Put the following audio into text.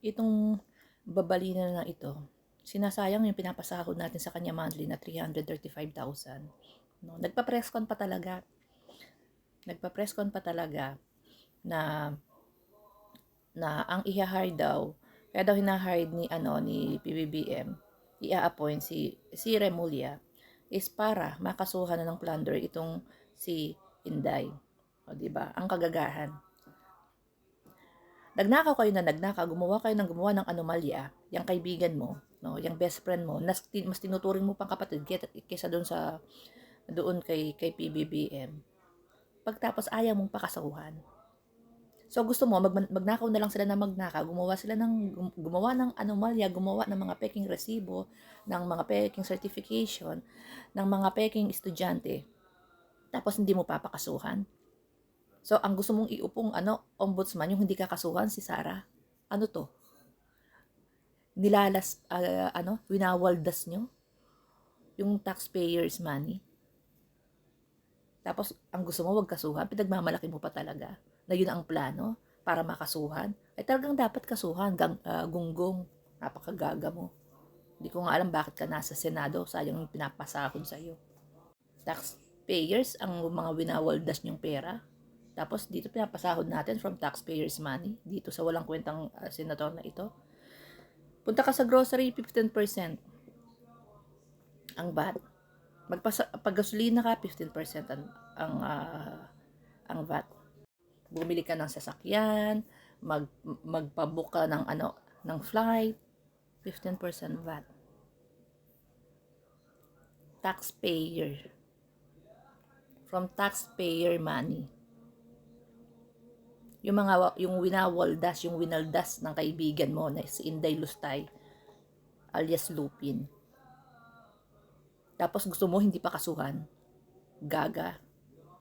itong babalina na ito, sinasayang yung pinapasahod natin sa kanya monthly na 335,000. No, nagpa-presscon pa talaga. Nagpa-presscon pa talaga na ang i-hire daw, kaya daw hina-hire ni PBBM, i-appoint si Remulla is para makasuhan na ng plunder itong si Inday. O, di ba? Ang kagagahan. Nagnakaw kayo na nagnakaw, gumawa ng anomalya, yung kaibigan mo, no, yung best friend mo, mas tinuturing mo pang kapatid kaysa doon kay PBBM. Pagtapos ayaw mong pakasuhan. So gusto mo magnakaw na lang sila na magnakaw, gumawa ng anomalya, gumawa ng mga peking resibo, ng mga peking certification, ng mga peking estudyante. Tapos hindi mo papakasuhan. So ang gusto mong iupong ombudsman yung hindi kakasuhan si Sara. Ano to? Winawaldas nyo yung taxpayers money. Tapos ang gusto mo wag kasuhan, pinagmamalaki mo pa talaga na yun ang plano para makasuhan. Ay talagang dapat kasuhan, gunggong, napakagaga mo. Hindi ko nga alam bakit ka nasa Senado, sayang yung pinapasahod sa'yo. Taxpayers ang mga winawaldas nyong pera. Tapos dito pinapasahod natin from taxpayers money, dito sa walang kwentang senador na ito. Punta ka sa grocery, 15% ang VAT. Pag gasolina ka, 15% ang VAT. Bumili ka ng sasakyan, magpabook ka ng flight, 15% VAT. Taxpayer. From taxpayer money. Yung winaldas ng kaibigan mo na si Inday Lustay alias Lupin. Tapos gusto mo hindi pa kasuhan. Gaga.